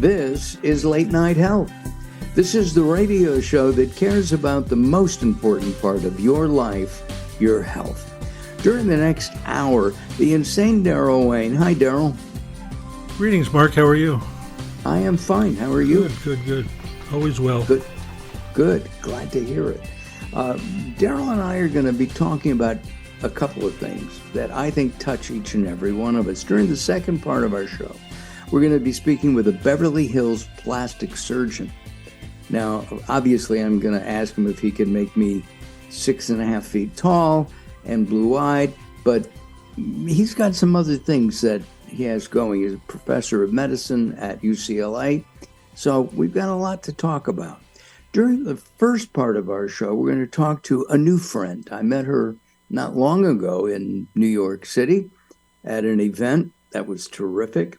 This is Late Night Health. This is the radio show that cares about the most important part of your life, your health. During the next hour, the insane Daryl Wayne. Hi, Daryl. Greetings, Mark. How are you? I am fine. How are you? Good. Always well. Good. Glad to hear it. Daryl and I are going to be talking about a couple of things that I think touch each and every one of us. During the second part of our show, we're going to be speaking with a Beverly Hills plastic surgeon. Now, obviously, I'm going to ask him if he can make me 6.5 feet tall and blue-eyed, but he's got some other things that he has going. He's a professor of medicine at UCLA, so we've got a lot to talk about. During the first part of our show, we're going to talk to a new friend. I met her not long ago in New York City at an event that was terrific.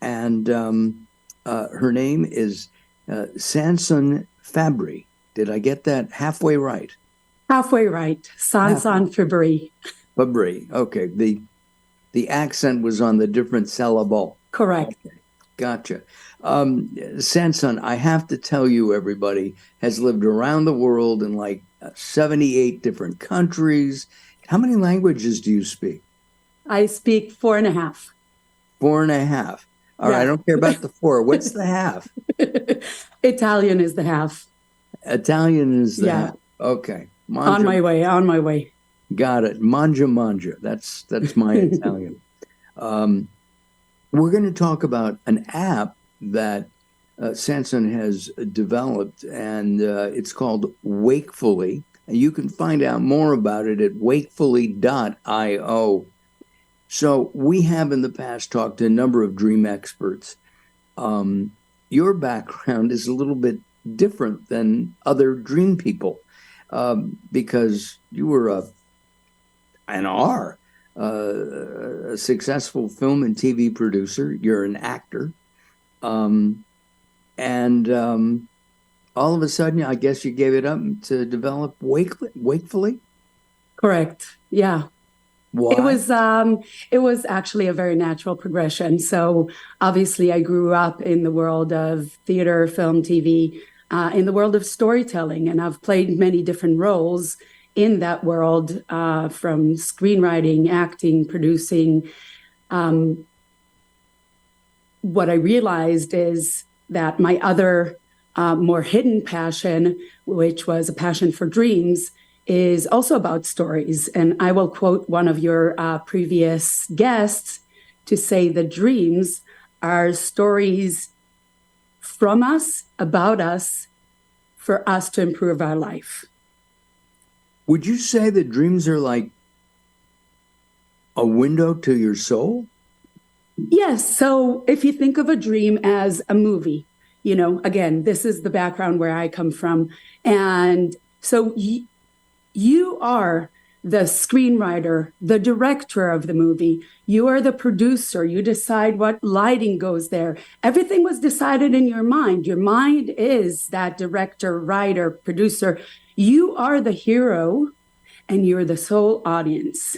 And her name is sansan-fabri. Did I get that halfway right? Halfway right. Sansan-fabri. Fabri. Okay. The accent was on the different syllable. Correct. Okay. Gotcha. Sansan, I have to tell you, everybody, has lived around the world in like 78 different countries. How many languages do you speak? I speak 4.5. 4.5. All right, I don't care about the 4. What's the half? Italian is the half. Italian is the half. Okay. On my way. Got it. Mangia. That's my Italian. We're going to talk about an app that Sansan has developed, and it's called Wakefully. And you can find out more about it at wakefully.io. So we have in the past talked to a number of dream experts. Your background is a little bit different than other dream people because you were and are a successful film and TV producer. You're an actor. All of a sudden, I guess you gave it up to develop Wakefully? Correct. Yeah. Why? It was actually a very natural progression. So obviously I grew up in the world of theater, film, TV, in the world of storytelling, and I've played many different roles in that world, from screenwriting, acting, producing. What I realized is that my other more hidden passion, which was a passion for dreams, is also about stories. And I will quote one of your previous guests to say that dreams are stories from us, about us, for us to improve our life. Would you say that dreams are like a window to your soul? Yes. So if you think of a dream as a movie, again, this is the background where I come from. And so you are the screenwriter, the director of the movie. You are the producer. You decide what lighting goes there. Everything was decided in your mind. Your mind is that director, writer, producer. You are the hero and you're the sole audience.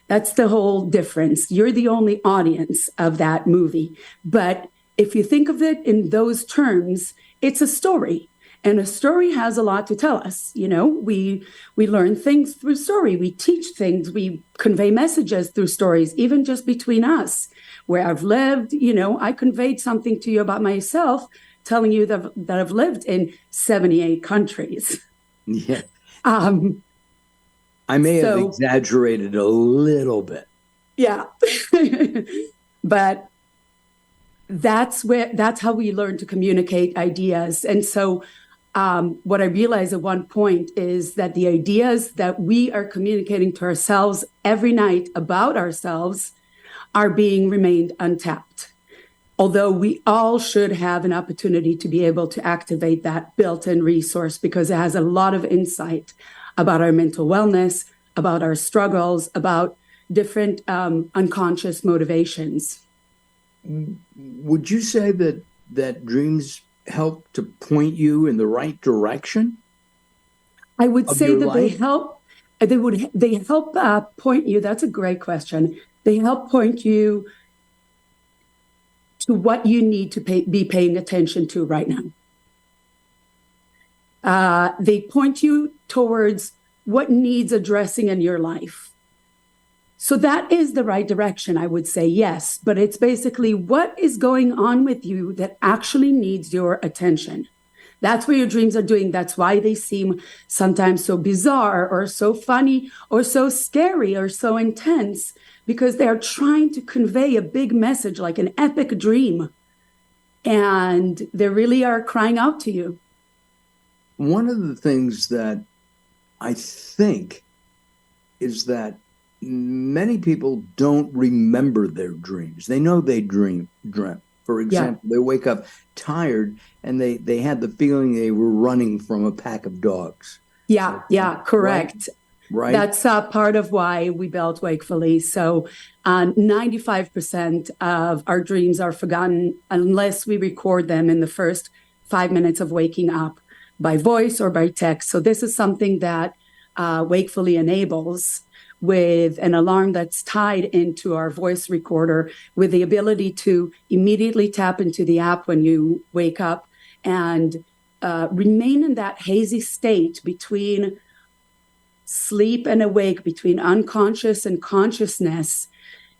That's the whole difference. You're the only audience of that movie. But if you think of it in those terms, it's a story. And a story has a lot to tell us. We learn things through story. We teach things. We convey messages through stories, even just between us. Where I've lived, I conveyed something to you about myself, telling you that I've lived in 78 countries. Yeah. I may have exaggerated a little bit. Yeah. But that's how we learn to communicate ideas. And so what I realized at one point is that the ideas that we are communicating to ourselves every night about ourselves are being remained untapped. Although we all should have an opportunity to be able to activate that built-in resource because it has a lot of insight about our mental wellness, about our struggles, about different unconscious motivations. Would you say that dreams help to point you in the right direction? I would say that they help. They help point you. That's a great question. They help point you to what you need to be paying attention to right now. They point you towards what needs addressing in your life. So that is the right direction, I would say, yes. But it's basically what is going on with you that actually needs your attention. That's what your dreams are doing. That's why they seem sometimes so bizarre or so funny or so scary or so intense, because they're trying to convey a big message like an epic dream. And they really are crying out to you. One of the things that I think is that many people don't remember their dreams. They know they dreamt. For example, they wake up tired and they had the feeling they were running from a pack of dogs. Yeah, correct. Right. That's part of why we built Wakefully. So 95% of our dreams are forgotten unless we record them in the first 5 minutes of waking up by voice or by text. So this is something that Wakefully enables, with an alarm that's tied into our voice recorder, with the ability to immediately tap into the app when you wake up and remain in that hazy state between sleep and awake, between unconscious and consciousness.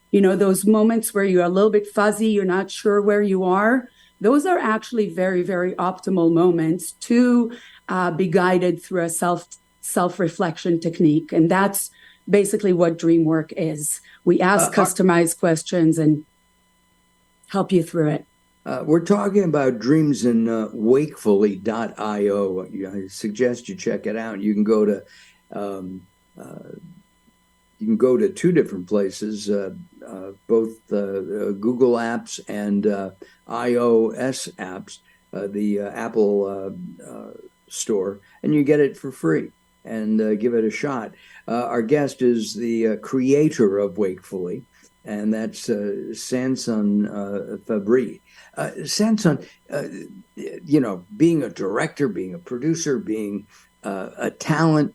You know, those moments where you're a little bit fuzzy, you're not sure where you are. Those are actually very, very optimal moments to be guided through a self-reflection technique. And that's basically what dream work is. We ask customized questions and help you through it. We're talking about dreams in wakefully.io. I suggest you check it out. You can go to two different places, both Google apps and iOS apps, the Apple store, and you get it for free. And give it a shot. Our guest is the creator of Wakefully, and that's sansan-fabri. Sansan, being a director, being a producer, being a talent,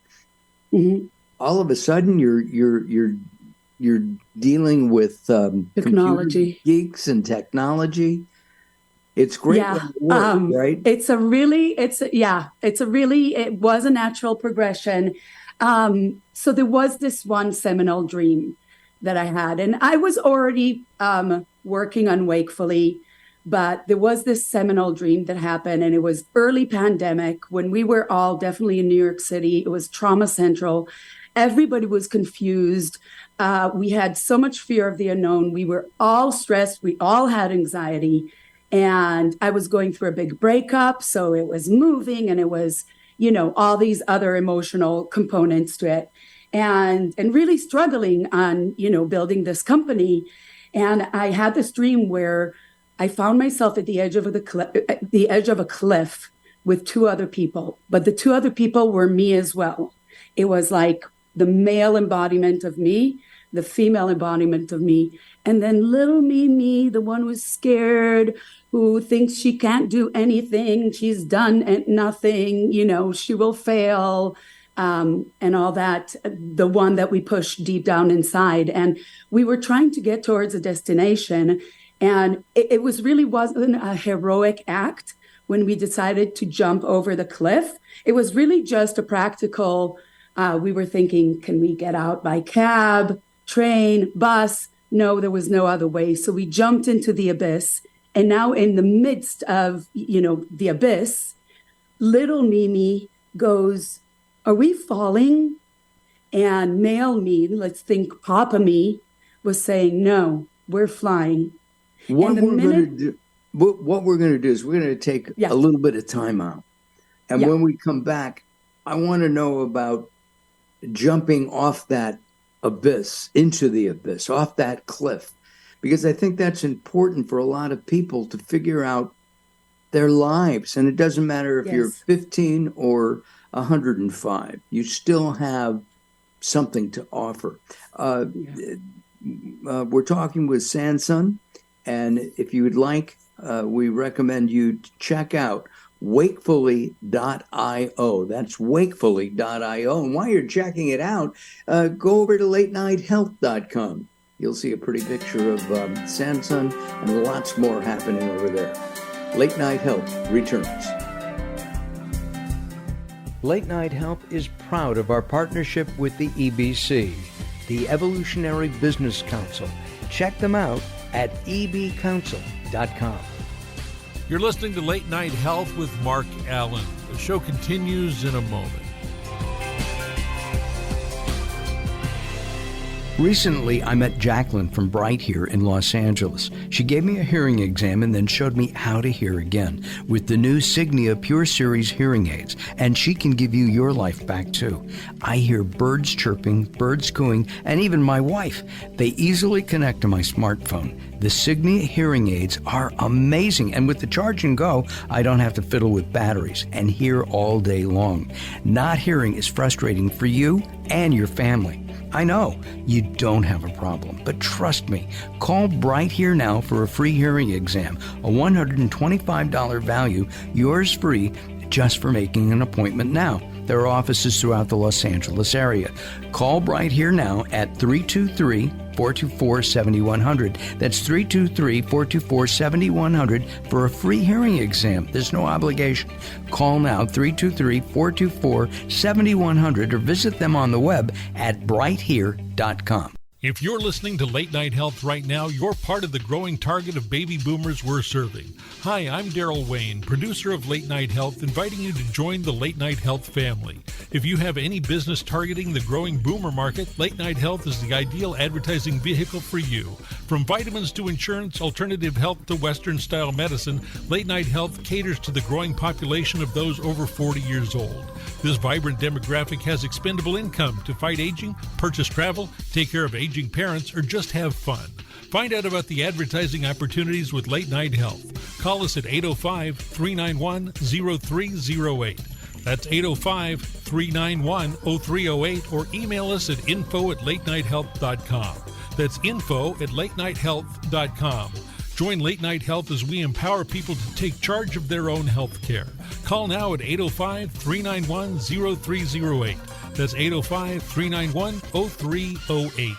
all of a sudden you're dealing with technology geeks and technology. It's great work, right? It was a natural progression. So there was this one seminal dream that I had, and I was already working on Wakefully, but there was this seminal dream that happened, and it was early pandemic when we were all definitely in New York City. It was trauma central. Everybody was confused. We had so much fear of the unknown. We were all stressed. We all had anxiety. And I was going through a big breakup, so it was moving, and it was, all these other emotional components to it, and really struggling on, building this company. And I had this dream where I found myself at the edge of a cliff with two other people, but the two other people were me as well. It was like the male embodiment of me, the female embodiment of me, and then little me, the one who's scared, who thinks she can't do anything, she's done nothing, she will fail, and all that, the one that we push deep down inside. And we were trying to get towards a destination, and it wasn't a heroic act when we decided to jump over the cliff. It was really just a practical, we were thinking, can we get out by cab, train, bus? No, there was no other way. So we jumped into the abyss. And now in the midst of, the abyss, little Mimi goes, are we falling? And male me, let's think Papa me, was saying, no, we're flying. What we're going to do is we're going to take a little bit of time out. And when we come back, I want to know about jumping off that abyss, into the abyss, off that cliff. Because I think that's important for a lot of people to figure out their lives. And it doesn't matter if you're 15 or 105. You still have something to offer. We're talking with Sansan. And if you would like, we recommend you check out wakefully.io. That's wakefully.io. And while you're checking it out, go over to latenighthealth.com. you'll see a pretty picture of Sansan and lots more happening over there. Late Night Help returns. Late Night Help is proud of our partnership with the EBC, the Evolutionary Business Council. Check them out at ebcouncil.com. You're listening to Late Night Health with Mark Allen. The show continues in a moment. Recently, I met Jacqueline from Bright here in Los Angeles. She gave me a hearing exam and then showed me how to hear again with the new Signia Pure Series hearing aids, and she can give you your life back too. I hear birds chirping, birds cooing, and even my wife. They easily connect to my smartphone. The Signia hearing aids are amazing, and with the charge and go, I don't have to fiddle with batteries and hear all day long. Not hearing is frustrating for you and your family. I know you don't have a problem, but trust me, call Bright Here now for a free hearing exam, a $125 value, yours free, just for making an appointment now. There are offices throughout the Los Angeles area. Call Bright Here now at 323-424-7100. That's 323-424-7100 for a free hearing exam. There's no obligation. Call now, 323-424-7100, or visit them on the web at brighthere.com. If you're listening to Late Night Health right now, you're part of the growing target of baby boomers we're serving. Hi, I'm Daryl Wayne, producer of Late Night Health, inviting you to join the Late Night Health family. If you have any business targeting the growing boomer market, Late Night Health is the ideal advertising vehicle for you. From vitamins to insurance, alternative health to Western-style medicine, Late Night Health caters to the growing population of those over 40 years old. This vibrant demographic has expendable income to fight aging, purchase travel, take care of aging parents, or just have fun. Find out about the advertising opportunities with Late Night Health. Call us at 805-391-0308. That's 805-391-0308, or email us at info@latenighthealth.com. That's info@latenighthealth.com. Join Late Night Health as we empower people to take charge of their own health care. Call now at 805-391-0308. That's 805-391-0308.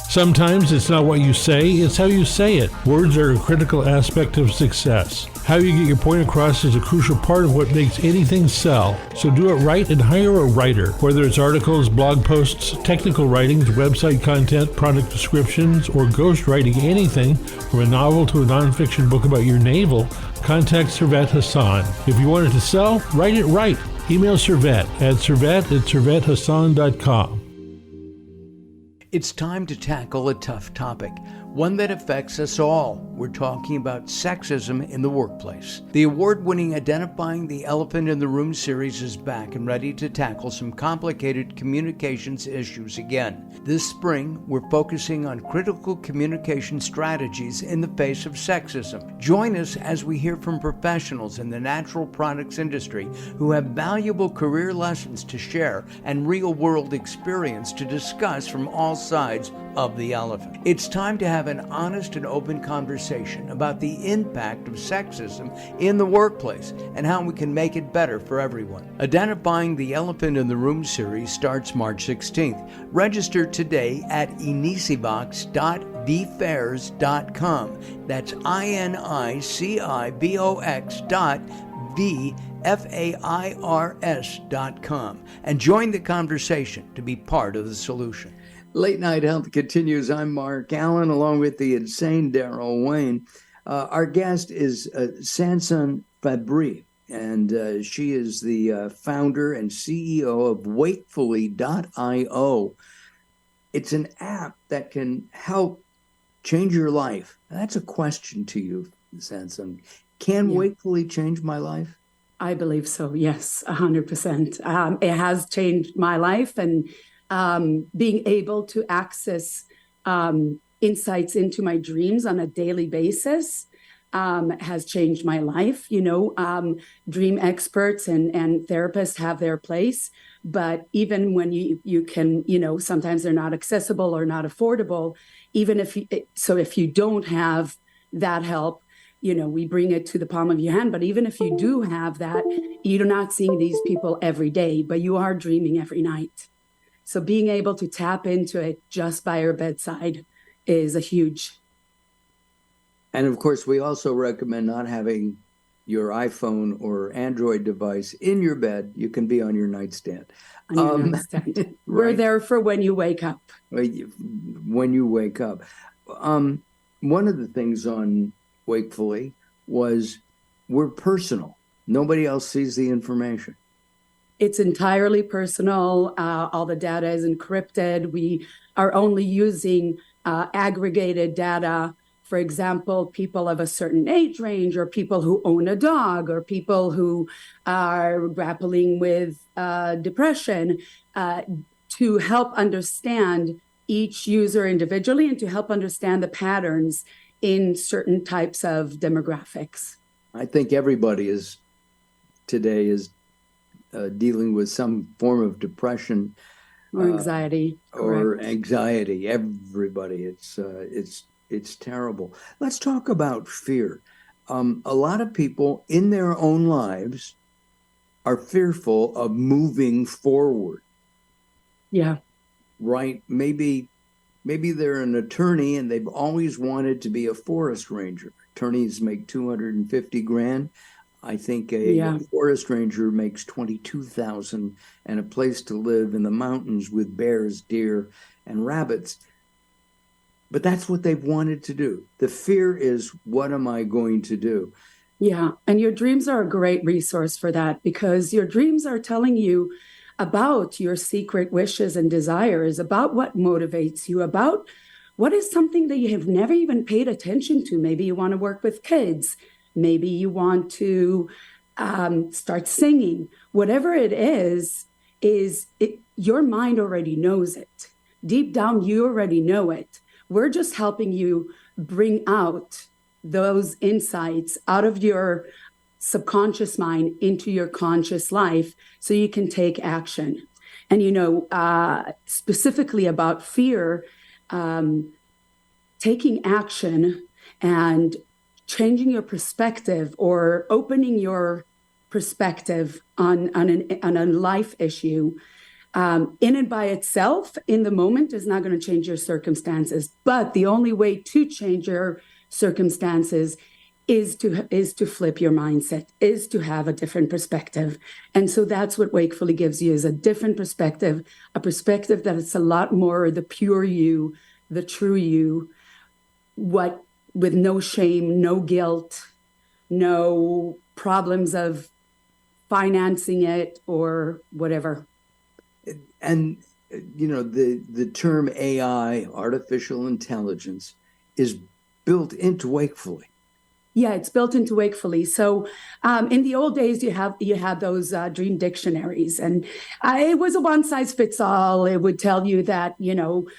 Sometimes it's not what you say, it's how you say it. Words are a critical aspect of success. How you get your point across is a crucial part of what makes anything sell. So do it right and hire a writer. Whether it's articles, blog posts, technical writings, website content, product descriptions, or ghostwriting anything from a novel to a nonfiction book about your navel, contact Servet Hassan. If you want it to sell, write it right. Email Servet at servet@servethassan.com. It's time to tackle a tough topic, one that affects us all. We're talking about sexism in the workplace. The award-winning Identifying the Elephant in the Room series is back and ready to tackle some complicated communications issues again. This spring, we're focusing on critical communication strategies in the face of sexism. Join us as we hear from professionals in the natural products industry who have valuable career lessons to share and real-world experience to discuss from all sides of the elephant. It's time to have an honest and open conversation about the impact of sexism in the workplace and how we can make it better for everyone. Identifying the Elephant in the Room series starts March 16th. Register today at inicibox.vfairs.com. That's INICIBOX.VFAIRS.com, and join the conversation to be part of the solution. Late Night Health continues. I'm Mark Allen, along with the insane Daryl Wayne. Our guest is sansan-fabri, and she is the founder and CEO of Wakefully.io. It's an app that can help change your life. That's a question to you, Sansan. Can Wakefully change my life? I believe so, yes, 100%. It has changed my life, and being able to access insights into my dreams on a daily basis has changed my life. Dream experts and therapists have their place, but even when you can, sometimes they're not accessible or not affordable. Even if you don't have that help, we bring it to the palm of your hand. But even if you do have that, you're not seeing these people every day, but you are dreaming every night. So being able to tap into it just by your bedside is a huge. And of course, we also recommend not having your iPhone or Android device in your bed. You can be on your nightstand. On your nightstand. Right. We're there for when you wake up. When you wake up. One of the things on Wakefully was we're personal. Nobody else sees the information. It's entirely personal. All the data is encrypted. We are only using aggregated data. For example, people of a certain age range, or people who own a dog, or people who are grappling with depression, to help understand each user individually and to help understand the patterns in certain types of demographics. I think everybody today is dealing with some form of depression or anxiety. Everybody, it's terrible. Let's talk about fear. A lot of people in their own lives are fearful of moving forward. Yeah. Right. Maybe they're an attorney and they've always wanted to be a forest ranger. Attorneys make $250,000. I think a forest ranger makes $22,000, and a place to live in the mountains with bears, deer, and rabbits. But that's what they've wanted to do. The fear is, what am I going to do? Yeah. And your dreams are a great resource for that, because your dreams are telling you about your secret wishes and desires, about what motivates you, about what is something that you have never even paid attention to. Maybe you want to work with kids. Maybe you want to start singing. Whatever it is your mind already knows it. Deep down, you already know it. We're just helping you bring out those insights out of your subconscious mind into your conscious life so you can take action. And, specifically about fear, taking action and changing your perspective or opening your perspective on a life issue, in and by itself, in the moment, is not going to change your circumstances. But the only way to change your circumstances is to flip your mindset, is to have a different perspective. And so that's what Wakefully gives you, is a different perspective, a perspective that it's a lot more the pure you, the true you, with no shame, no guilt, no problems of financing it or whatever. And, the term AI, artificial intelligence, is built into Wakefully. Yeah, it's built into Wakefully. So in the old days, you had those dream dictionaries, and it was a one size fits all. It would tell you that,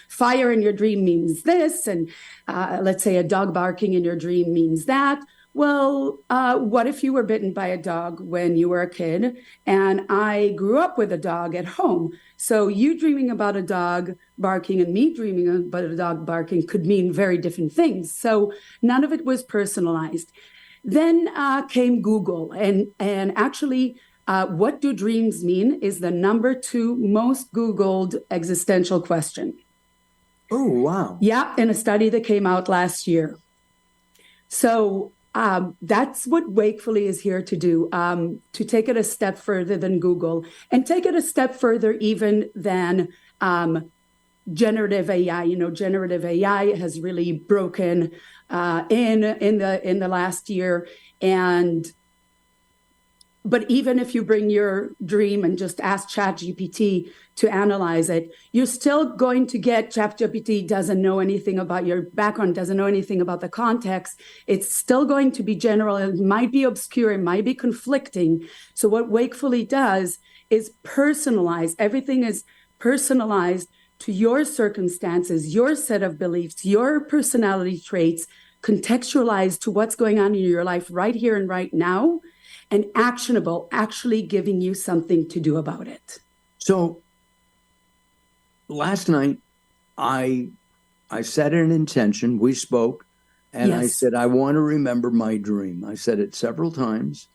fire in your dream means this, and let's say a dog barking in your dream means that. Well, what if you were bitten by a dog when you were a kid, and I grew up with a dog at home? So you dreaming about a dog barking and me dreaming about a dog barking could mean very different things. So none of it was personalized. Then came Google, and actually, what do dreams mean is the number 2 most Googled existential question. Oh, wow. Yeah, in a study that came out last year. So that's what Wakefully is here to do, to take it a step further than Google, and take it a step further even than generative AI. Generative AI has really broken in the last year, but even if you bring your dream and just ask ChatGPT to analyze it, you're still going to get ChatGPT doesn't know anything about your background, doesn't know anything about the context. It's still going to be general. It might be obscure. It might be conflicting. So what Wakefully does is personalize. Everything is personalized to your circumstances, your set of beliefs, your personality traits, contextualized to what's going on in your life right here and right now, and actionable, actually giving you something to do about it. So last night, I set an intention. We spoke, and yes. I said, I want to remember my dream. I said it several times,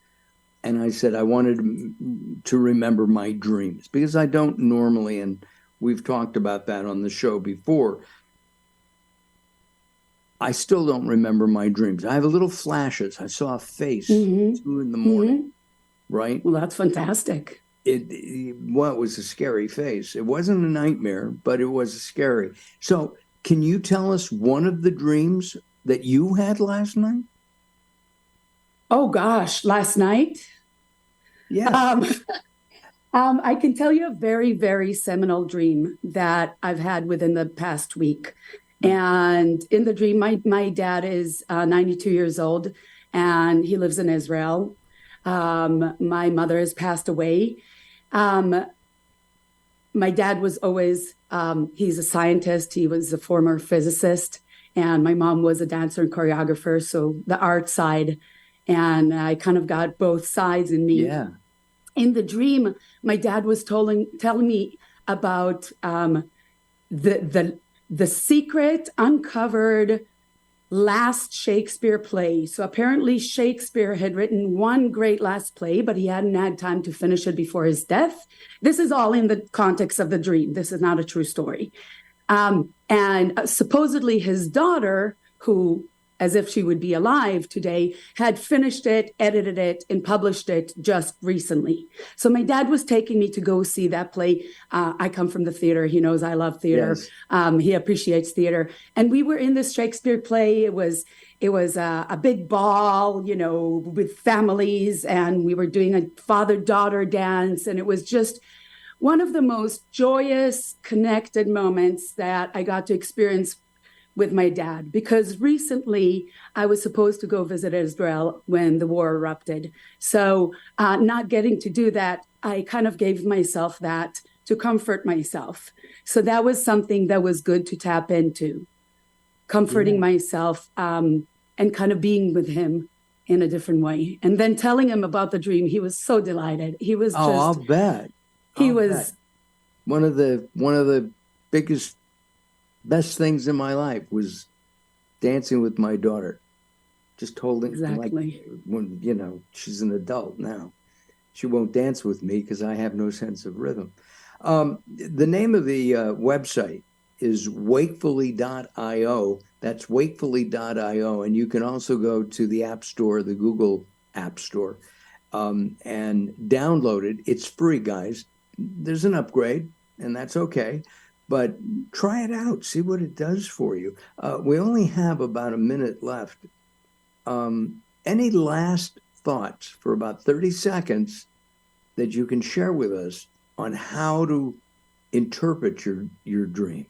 and I said I wanted to remember my dreams, because I don't normally, and we've talked about that on the show before. I still don't remember my dreams. I have little flashes. I saw a face 2 in the morning, right? Well, that's fantastic. It was a scary face. It wasn't a nightmare, but it was scary. So can you tell us one of the dreams that you had last night? Oh gosh, last night? Yeah. I can tell you a very, very seminal dream that I've had within the past week. And in the dream, my dad is 92 years old and he lives in Israel. My mother has passed away. My dad was always, he's a scientist. He was a former physicist. And my mom was a dancer and choreographer. So the art side. And I kind of got both sides in me. Yeah. In the dream, my dad was telling me about the secret uncovered last Shakespeare play. So apparently Shakespeare had written one great last play, but he hadn't had time to finish it before his death. This is all in the context of the dream. This is not a true story. And supposedly his daughter, who, as if she would be alive today, had finished it, edited it, and published it just recently. So my dad was taking me to go see that play. I come from the theater. He knows I love theater. Yes. He appreciates theater. And we were in this Shakespeare play. It was a big ball, with families, and we were doing a father-daughter dance. And it was just one of the most joyous, connected moments that I got to experience with my dad, because recently I was supposed to go visit Israel when the war erupted. So not getting to do that, I kind of gave myself that to comfort myself. So that was something that was good to tap into, comforting myself and kind of being with him in a different way. And then telling him about the dream, he was so delighted. He was I'll bet. I'll bet. One of the biggest best things in my life was dancing with my daughter. Just holding, exactly. when she's an adult now. She won't dance with me because I have no sense of rhythm. The name of the website is wakefully.io. That's wakefully.io. And you can also go to the App Store, the Google App Store, and download it. It's free, guys. There's an upgrade, and that's okay. But try it out. See what it does for you. We only have about a minute left. Any last thoughts for about 30 seconds that you can share with us on how to interpret your dream?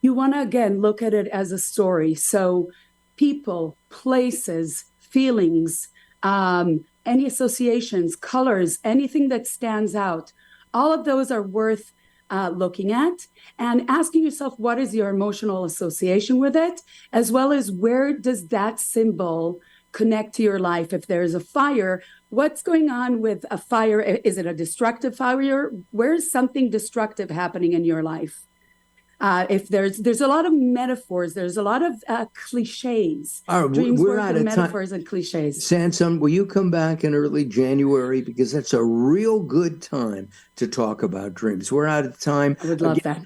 You want to, again, look at it as a story. So people, places, feelings, any associations, colors, anything that stands out, all of those are worth looking at and asking yourself, what is your emotional association with it, as well as where does that symbol connect to your life? If there's a fire, what's going on with a fire? Is it a destructive fire? Where's something destructive happening in your life? If there's a lot of metaphors, there's a lot of cliches. All right, Dreams we're work out with of metaphors time. and cliches. Sansan, will you come back in early January? Because that's a real good time to talk about dreams. We're out of time. I would love that.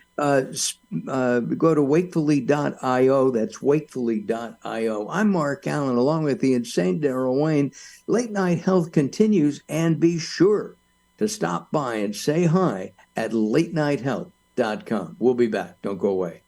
Go to wakefully.io. That's wakefully.io. I'm Mark Allen, along with the insane Daryl Wayne. Late Night Health continues, and be sure to stop by and say hi at latenighthealth.com. We'll be back. Don't go away.